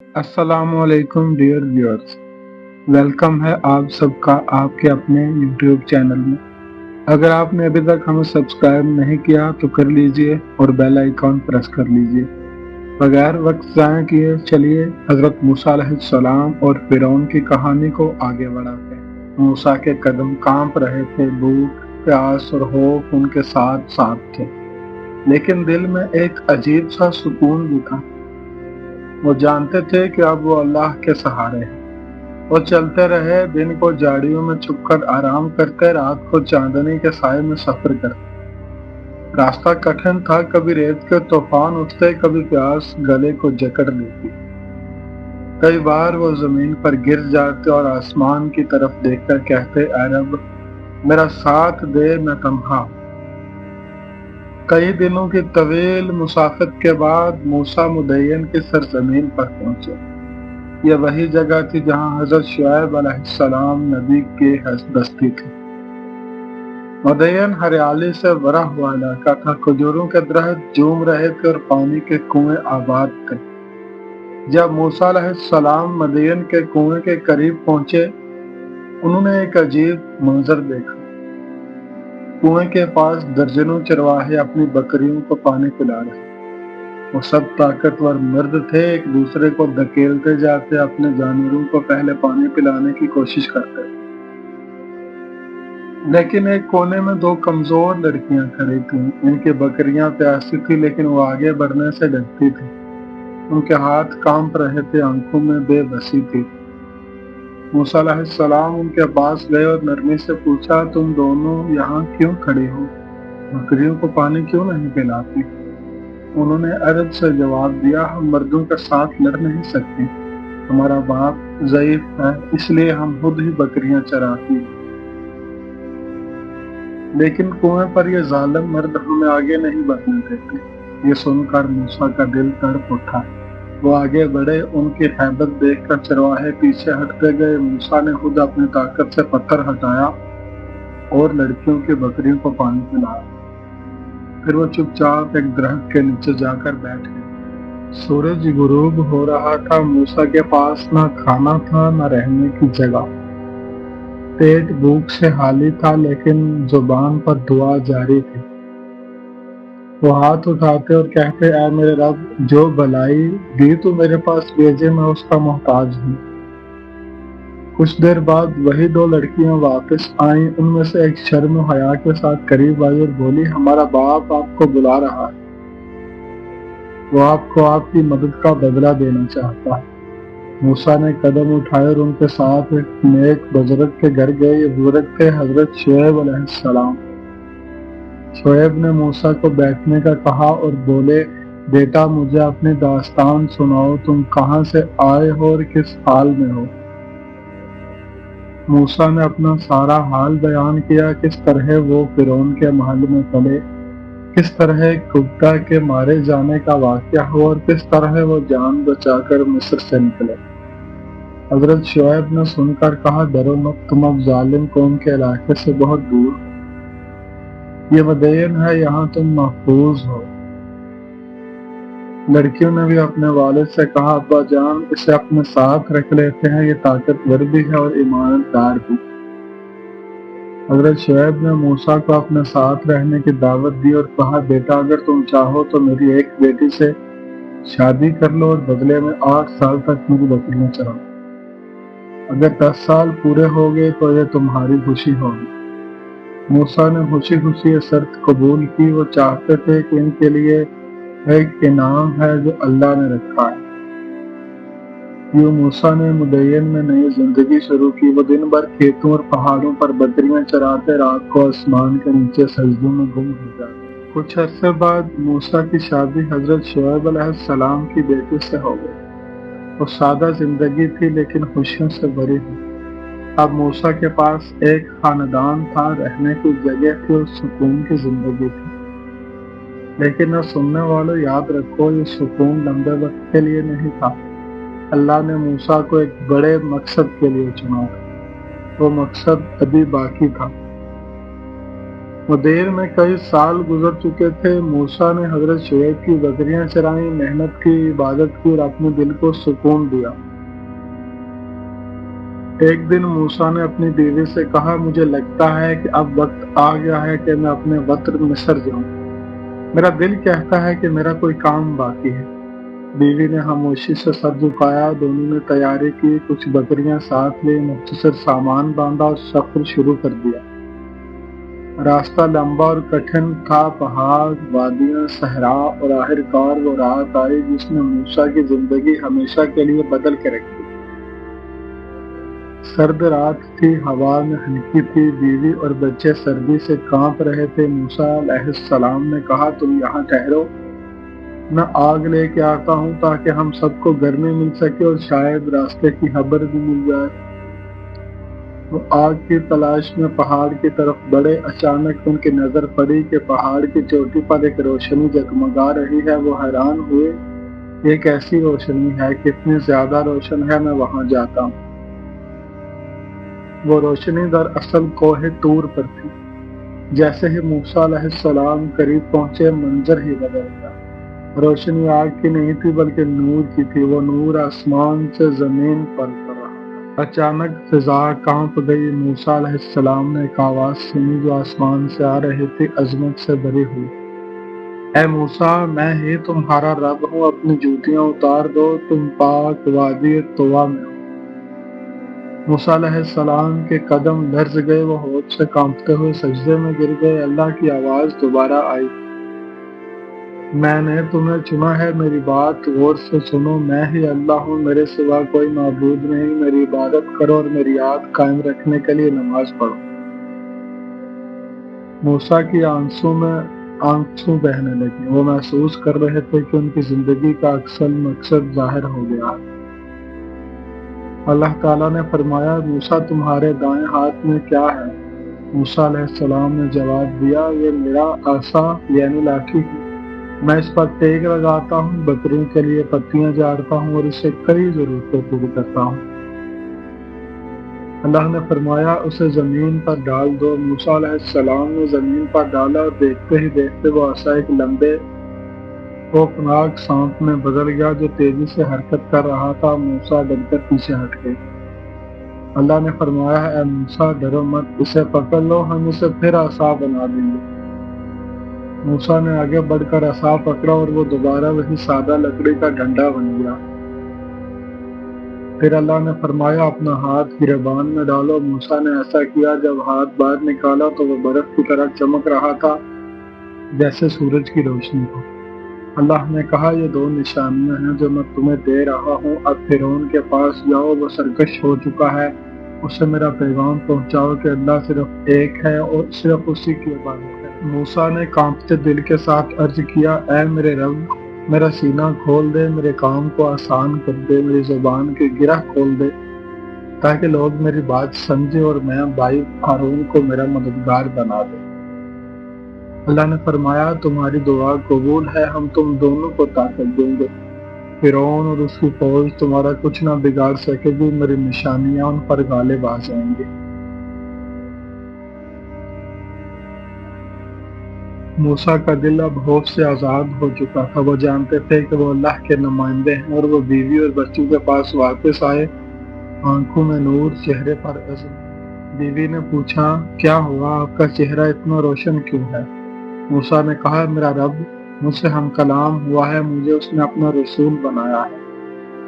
السلام علیکم dear viewers, welcome ہے آپ سب کا آپ کے اپنے یوٹیوب چینل میں۔ اگر آپ نے ابھی تک ہمیں سبسکرائب نہیں کیا تو کر لیجئے اور بیل آئیکن پریس کر لیجئے۔ بغیر وقت ضائع کیے چلیے حضرت موسیٰ علیہ السلام اور فرعون کی کہانی کو آگے بڑھاتے ہیں۔ موسیٰ کے قدم کانپ رہے تھے، بھوک، پیاس اور خوف ان کے ساتھ ساتھ تھے، لیکن دل میں ایک عجیب سا سکون بھی تھا۔ وہ جانتے تھے کہ اب وہ اللہ کے سہارے ہیں۔ وہ چلتے رہے، دن کو جھاڑیوں میں چھپ کر آرام کرتے، رات کو چاندنی کے سائے میں سفر کرتے۔ راستہ کٹھن تھا، کبھی ریت کے طوفان اٹھتے، کبھی پیاس گلے کو جکڑ لیتی۔ کئی بار وہ زمین پر گر جاتے اور آسمان کی طرف دیکھ کر کہتے، اے رب میرا ساتھ دے، میں تنہا ہوں۔ کئی دنوں کی طویل مسافت کے بعد موسیٰ مدین کی سرزمین پر پہنچے۔ یہ وہی جگہ تھی جہاں حضرت شعیب علیہ السلام نبی کی بستی تھی۔ مدین ہریالی سے بھرا ہوا علاقہ تھا، کھجوروں کے درخت جھوم رہے تھے اور پانی کے کنویں آباد تھے۔ جب موسیٰ علیہ السلام مدین کے کنویں کے قریب پہنچے، انہوں نے ایک عجیب منظر دیکھا۔ کنویں کے پاس درجنوں چرواہے اپنی بکریوں کو پانی پلا رہے۔ وہ سب طاقتور مرد تھے، ایک دوسرے کو دھکیلتے جاتے، اپنے جانوروں کو پہلے پانی پلانے کی کوشش کرتے۔ لیکن ایک کونے میں دو کمزور لڑکیاں کھڑی تھیں۔ ان کی بکریاں پیاسی تھی لیکن وہ آگے بڑھنے سے ڈرتی تھی۔ ان کے ہاتھ کانپ رہے تھے، آنکھوں میں بے بسی تھی۔ موسیٰ علیہ السلام ان کے پاس گئے اور نرمی سے پوچھا، تم دونوں یہاں کیوں کھڑی ہو؟ بکریوں کو پانی کیوں نہیں پلاتی؟ انہوں نے عرض سے جواب دیا، ہم مردوں کے ساتھ لڑ نہیں سکتے، ہمارا باپ ضعیف ہے، اس لیے ہم خود ہی بکریاں چراتی ہیں۔ لیکن کنویں پر یہ ظالم مرد ہمیں آگے نہیں بڑھنے دیتے۔ یہ سن کر موسیٰ کا دل تڑپ اٹھا۔ وہ آگے بڑھے، ان کی ہیبت دیکھ کر چرواہے پیچھے ہٹتے گئے۔ موسیٰ نے خود اپنی طاقت سے پتھر ہٹایا اور لڑکیوں کی بکریوں کو پانی پلایا۔ پھر وہ چپ چاپ ایک درخت کے نیچے جا کر بیٹھ گئے۔ سورج غروب ہو رہا تھا، موسیٰ کے پاس نہ کھانا تھا نہ رہنے کی جگہ۔ پیٹ بھوک سے حالی تھا لیکن زبان پر دعا جاری تھی۔ وہ ہاتھ اٹھاتے اور کہتے، اے میرے رب، جو بھلائی بھی تو میرے پاس بھیجے، میں اس کا محتاج ہوں۔ کچھ دیر بعد وہی دو لڑکیاں واپس آئیں۔ ان میں سے ایک شرم و حیا کے ساتھ قریب آئی اور بولی، ہمارا باپ آپ کو بلا رہا ہے، وہ آپ کو آپ کی مدد کا بدلہ دینا چاہتا ہے۔ موسیٰ نے قدم اٹھائے اور ان کے ساتھ ایک نیک بزرگ کے گھر گئے۔ یہ بزرگ تھے حضرت شعیب علیہ السلام۔ شعیب نے موسیٰ کو بیٹھنے کا کہا اور بولے، بیٹا مجھے اپنی داستان سناؤ، تم کہاں سے آئے ہو اور کس حال میں ہو؟ موسیٰ نے اپنا سارا حال بیان کیا، کس طرح وہ فرعون کے محل میں پلے، کس طرح کبتا کے مارے جانے کا واقعہ ہوا اور کس طرح وہ جان بچا کر مصر سے نکلے۔ حضرت شعیب نے سن کر کہا، ڈرو مت، تم اب ظالم قوم کے علاقے سے بہت دور ہو، یہ مدین ہے، یہاں تم محفوظ ہو۔ لڑکیوں نے بھی اپنے والد سے کہا، ابا جان اسے اپنے ساتھ رکھ لیتے ہیں، یہ طاقتور بھی ہے اور ایمانت دار بھی۔ حضرت شعیب نے موسیٰ کو اپنے ساتھ رہنے کی دعوت دی اور کہا، بیٹا اگر تم چاہو تو میری ایک بیٹی سے شادی کر لو اور بدلے میں 8 سال تک میری بکریاں چراؤ۔ اگر 10 سال پورے ہو گئے تو یہ تمہاری خوشی ہوگی۔ موسیٰ نے خوشی خوشی یہ شرط قبول کی۔ وہ چاہتے تھے کہ ان کے لیے ایک انعام ہے جو اللہ نے رکھا ہے۔ یوں موسیٰ نے مدین میں نئی زندگی شروع کی۔ وہ دن بھر کھیتوں اور پہاڑوں پر بکریاں چراتے، رات کو آسمان کے نیچے سجدوں میں گم ہو جاتے۔ کچھ عرصے بعد موسیٰ کی شادی حضرت شعیب علیہ السلام کی بیٹی سے ہو گئی۔ وہ سادہ زندگی تھی لیکن خوشیوں سے بھری ہوئی۔ اب موسیٰ کے پاس ایک خاندان تھا، رہنے کی جگہ تھی اور سکون کی زندگی تھی۔ لیکن نہ سننے والوں، یاد رکھو یہ سکون لمبے وقت کے لیے نہیں تھا۔ اللہ نے موسیٰ کو ایک بڑے مقصد کے لیے چنا تھا۔ وہ مقصد ابھی باقی تھا۔ مدیر میں کئی سال گزر چکے تھے۔ موسیٰ نے حضرت شعیب کی بکریاں چرائیں، محنت کی، عبادت کی اور اپنے دل کو سکون دیا۔ ایک دن موسیٰ نے اپنی بیوی سے کہا، مجھے لگتا ہے کہ اب وقت آ گیا ہے کہ میں اپنے وطن مصر جاؤں۔ میرا دل کہتا ہے کہ میرا کوئی کام باقی ہے۔ بیوی نے خاموشی سے سر جھکایا۔ دونوں نے تیاری کی، کچھ بکریاں ساتھ لی، مختصر سامان باندھا اور سفر شروع کر دیا۔ راستہ لمبا اور کٹھن تھا، پہاڑ، وادیاں، صحرا، اور آخرکار وہ رات آئی جس نے موسیٰ کی زندگی ہمیشہ کے لیے بدل کے رکھ دی۔ سرد رات تھی، ہوا میں ہلکی تھی، بیوی اور بچے سردی سے کانپ رہے تھے۔ موسیٰ علیہ السلام نے کہا، تم یہاں ٹھہرو، میں آگ لے کے آتا ہوں تاکہ ہم سب کو گرمی مل سکے اور شاید راستے کی خبر بھی مل جائے۔ وہ آگ کی تلاش میں پہاڑ کی طرف بڑھے۔ اچانک ان کی نظر پڑی کہ پہاڑ کی چوٹی پر ایک روشنی جگمگا رہی ہے۔ وہ حیران ہوئے، یہ کیسی روشنی ہے، کتنی زیادہ روشن ہے، میں وہاں جاتا ہوں۔ وہ روشنی دراصل کوہ طور پر تھی۔ جیسے ہی موسیٰ علیہ السلام قریب پہنچے، منظر ہی بدل گیا۔ روشنی آگ کی نہیں تھی بلکہ نور کی تھی۔ وہ نور آسمان سے زمین پر پڑ رہا تھا۔ اچانک فضا کانپ گئی۔ موسیٰ علیہ السلام نے ایک آواز سنی جو آسمان سے آ رہی تھی، عظمت سے بھری ہوئی۔ اے موسیٰ، میں ہی تمہارا رب ہوں، اپنی جوتیاں اتار دو، تم پاک وادی طویٰ میں ہو۔ موسیٰ علیہ السلام کے قدم لرز گئے، وہ ہوش سے کانپتے ہوئے سجدے میں گر گئے۔ اللہ کی آواز دوبارہ آئی، میں نے تمہیں چنا ہے، میری بات غور سے سنو، میں ہی اللہ ہوں، میرے سوا کوئی معبود نہیں، میری عبادت کرو اور میری یاد قائم رکھنے کے لیے نماز پڑھو۔ موسیٰ کی آنسوں میں آنسو بہنے لگے۔ وہ محسوس کر رہے تھے کہ ان کی زندگی کا اصل مقصد ظاہر ہو گیا ہے۔ اللہ تعالیٰ نے فرمایا، موسیٰ تمہارے دائیں ہاتھ میں کیا ہے؟ موسیٰ علیہ السلام نے جواب دیا، یہ میرا عصا یعنی لاٹھی ہے، میں اس پر ٹیک لگاتا ہوں، بکریوں کے لیے پتیاں جاڑتا ہوں اور اسے کئی ضرورتیں پوری کرتا ہوں۔ اللہ نے فرمایا، اسے زمین پر ڈال دو۔ موسیٰ علیہ السلام نے زمین پر ڈالا اور دیکھتے ہی دیکھتے وہ عصا ایک لمبے خوفناک سانپ میں بدل گیا جو تیزی سے حرکت کر رہا تھا۔ موسیٰ ڈر کر پیچھے ہٹ گئے۔ اللہ نے فرمایا، اے موسیٰ ڈرو مت، اسے پکڑ لو، ہم اسے پھر عصا بنا دیں گے۔ موسیٰ نے آگے بڑھ کر عصا پکڑا اور وہ دوبارہ وہی سادہ لکڑی کا ڈنڈا بن گیا۔ پھر اللہ نے فرمایا، اپنا ہاتھ گریبان میں ڈالو۔ موسیٰ نے ایسا کیا۔ جب ہاتھ باہر نکالا تو وہ برف کی طرح چمک رہا تھا جیسے سورج کی روشنی ہو۔ اللہ نے کہا، یہ دو نشانیاں ہیں جو میں تمہیں دے رہا ہوں، اب فرعون کے پاس جاؤ، وہ سرکش ہو چکا ہے، اسے میرا پیغام پہنچاؤ کہ اللہ صرف ایک ہے اور صرف اسی کی عبادت ہے۔ موسیٰ نے کانپتے دل کے ساتھ عرض کیا، اے میرے رب، میرا سینہ کھول دے، میرے کام کو آسان کر دے، میری زبان کی گرہ کھول دے تاکہ لوگ میری بات سمجھے اور میں بھائی ہارون کو میرا مددگار بنا دے۔ اللہ نے فرمایا، تمہاری دعا قبول ہے، ہم تم دونوں کو طاقت دیں گے۔ فرعون اور اس کی فوج تمہارا کچھ نہ بگاڑ سکے گی، میری نشانیاں ان پر غالب آ جائیں گی۔ موسیٰ کا دل اب خوف سے آزاد ہو چکا تھا۔ وہ جانتے تھے کہ وہ اللہ کے نمائندے ہیں، اور وہ بیوی اور بچوں کے پاس واپس آئے، آنکھوں میں نور، چہرے پر عزم۔ بیوی نے پوچھا، کیا ہوا، آپ کا چہرہ اتنا روشن کیوں ہے؟ موسیٰ نے کہا، میرا رب مجھ سے ہم کلام ہوا ہے، مجھے اس نے اپنا رسول بنایا ہے،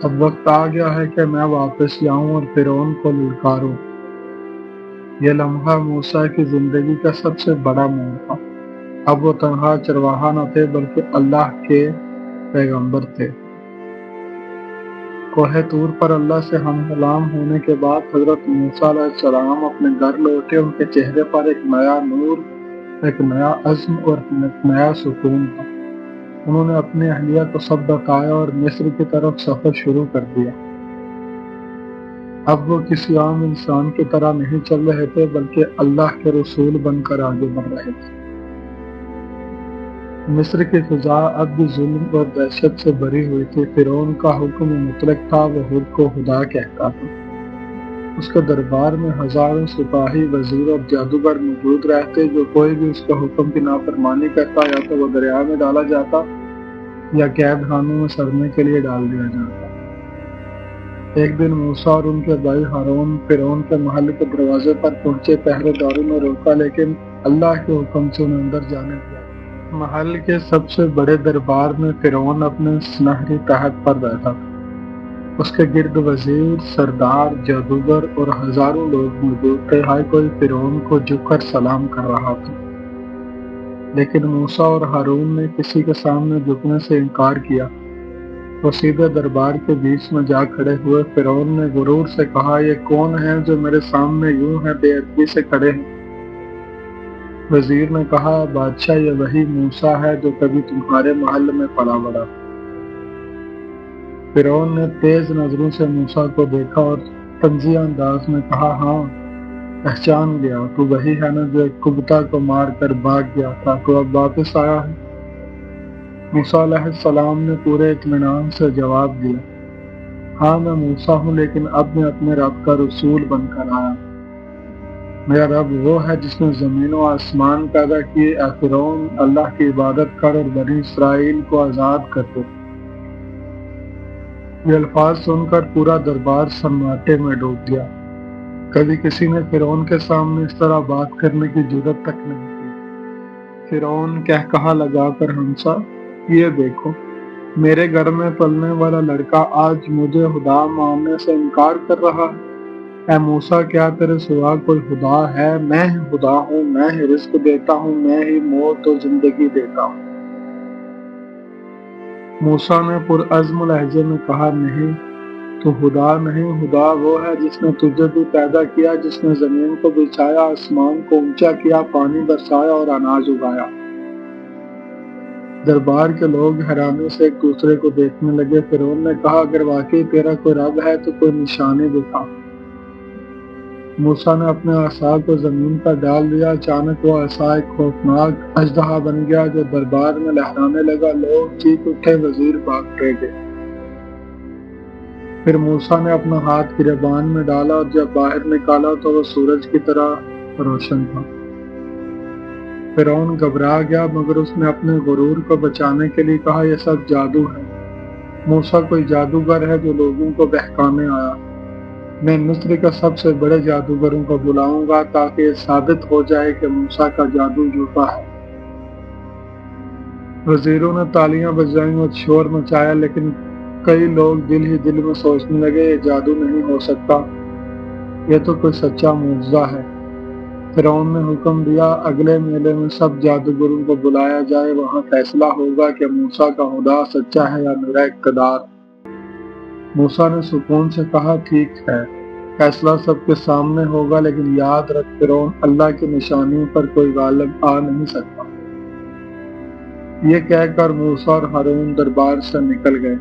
اب وقت آ گیا ہے کہ میں واپس جاؤں اور فرعون کو للکاروں۔ یہ لمحہ موسیٰ کی زندگی کا سب سے بڑا موڑ تھا۔ اب وہ تنہا چرواہا نہ تھے بلکہ اللہ کے پیغمبر تھے۔ کوہ طور پر اللہ سے ہم کلام ہونے کے بعد حضرت موسیٰ علیہ السلام اپنے گھر لوٹے۔ ان کے چہرے پر ایک نیا نور، ایک نیا عزم اور ایک نیا سکون تھا۔ انہوں نے اپنی اہلیہ کو سب بتایا اور مصر کی طرف سفر شروع کر دیا۔ اب وہ کسی عام انسان کی طرح نہیں چل رہے تھے بلکہ اللہ کے رسول بن کر آگے بڑھ رہے تھے۔ مصر کی فضا اب بھی ظلم اور دہشت سے بھری ہوئی تھی۔ فرعون کا حکم مطلق تھا، وہ خود کو خدا کہتا تھا۔ اس کے دربار میں ہزاروں سپاہی، وزیر اور جادوگر موجود رہتے، جو کوئی بھی اس کے حکم کی نافرمانی کرتا یا تو وہ دریا میں ڈالا جاتا یا قید خانوں میں سڑنے کے لیے ڈال دیا جاتا۔ ایک دن موسیٰ اور ان کے بھائی ہارون فرعون کے محل کے دروازے پر پہنچے۔ پہرے داروں نے روکا لیکن اللہ کے حکم سے انہیں اندر جانے دیا۔ محل کے سب سے بڑے دربار میں فرعون اپنے سنہری تخت پر بیٹھا تھا۔ اس کے گرد وزیر، سردار، جادوگر اور ہزاروں لوگ موجود تھے۔ ہر کوئی فرعون کو جھک کر سلام کر رہا تھا، لیکن موسیٰ اور ہارون نے کسی کے سامنے جھکنے سے انکار کیا۔ وہ سیدھے دربار کے بیچ میں جا کھڑے ہوئے۔ فرعون نے غرور سے کہا، یہ کون ہیں جو میرے سامنے یوں ہے بے ادبی سے کھڑے ہیں؟ وزیر نے کہا، بادشاہ، یہ وہی موسیٰ ہے جو کبھی تمہارے محل میں پلا بڑھا۔ فرعون نے تیز نظروں سے موسیٰ کو دیکھا اور طنزیہ انداز میں کہا، ہاں پہچان گیا، تو وہی ہے نا جو ایک کبتا کو مار کر بھاگ گیا تھا، تو اب واپس آیا ہے؟ موسیٰ علیہ السلام نے پورے اطمینان سے جواب دیا، ہاں میں موسیٰ ہوں، لیکن اب میں اپنے رب کا رسول بن کر آیا۔ میرا رب وہ ہے جس نے زمین و آسمان پیدا کیے۔ اے فرعون، اللہ کی عبادت کر اور بنی اسرائیل کو آزاد کر دے۔ یہ الفاظ سن کر پورا دربار سناٹے میں ڈوب گیا۔ کبھی کسی نے فرعون کے سامنے اس طرح بات کرنے کی جرأت تک نہیں کی۔ فرعون قہقہا لگا کر ہنسا، یہ دیکھو، میرے گھر میں پلنے والا لڑکا آج مجھے خدا ماننے سے انکار کر رہا ہے۔ اے موسیٰ، کیا تیرے سوا کوئی خدا ہے؟ میں ہی خدا ہوں، میں ہی رزق دیتا ہوں، میں ہی موت و زندگی دیتا ہوں۔ موسیٰ نے پرعزم لہجے میں کہا، نہیں، تو خدا نہیں، خدا وہ ہے جس نے تجھے بھی پیدا کیا، جس نے زمین کو بچھایا، آسمان کو اونچا کیا، پانی برسایا اور اناج اگایا۔ دربار کے لوگ حیرانی سے ایک دوسرے کو دیکھنے لگے۔ فرعون نے کہا، اگر واقعی تیرا کوئی رب ہے تو کوئی نشانی دکھا۔ موسیٰ نے اپنے عصا کو زمین پر ڈال دیا۔ اچانک وہ عصا ایک خوفناک اژدہا بن گیا جو دربار میں لہرانے لگا۔ لوگ چیخ اٹھے، وزیر بھاگتے گئے۔ پھر موسیٰ نے اپنا ہاتھ گریبان میں ڈالا اور جب باہر نکالا تو وہ سورج کی طرح روشن تھا۔ فرعون گھبرا گیا، مگر اس نے اپنے غرور کو بچانے کے لیے کہا، یہ سب جادو ہے۔ موسیٰ کوئی جادوگر ہے جو لوگوں کو بہکانے آیا۔ میں مصر کے سب سے بڑے جادوگروں کو بلاؤں گا تاکہ یہ ثابت ہو جائے کہ موسیٰ کا جادو جھوٹا ہے۔ وزیروں نے تالیاں بجائیں اور شور مچایا، لیکن کئی لوگ دل ہی دل میں سوچنے لگے، یہ جادو نہیں ہو سکتا، یہ تو کوئی سچا معجزہ ہے۔ فرعون نے حکم دیا، اگلے میلے میں سب جادوگروں کو بلایا جائے، وہاں فیصلہ ہوگا کہ موسیٰ کا خدا سچا ہے یا میرا اقتدار۔ موسیٰ نے سکون سے کہا، ٹھیک ہے، فیصلہ سب کے سامنے ہوگا، لیکن یاد رکھ فرعون، اللہ کی نشانیوں پر کوئی غالب آ نہیں سکتا۔ یہ کہہ کر موسیٰ اور ہارون دربار سے نکل گئے۔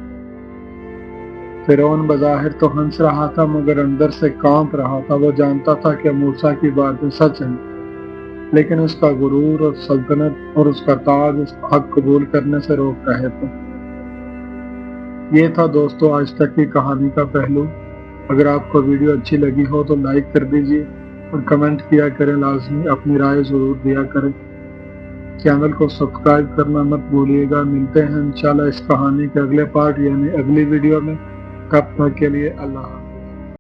فرعون بظاہر تو ہنس رہا تھا مگر اندر سے کانپ رہا تھا۔ وہ جانتا تھا کہ موسیٰ کی باتیں سچ ہیں، لیکن اس کا غرور اور سلطنت اور اس کا تاج اس کا حق قبول کرنے سے روک رہے تھے۔ یہ تھا دوستو آج تک کی کہانی کا پہلو۔ اگر آپ کو ویڈیو اچھی لگی ہو تو لائک کر دیجیے اور کمنٹ کیا کریں، لازمی اپنی رائے ضرور دیا کریں۔ چینل کو سبسکرائب کرنا مت بھولیے گا۔ ملتے ہیں انشاءاللہ اس کہانی کے اگلے پارٹ یعنی اگلی ویڈیو میں۔ تب تک کے لیے اللہ حافظ۔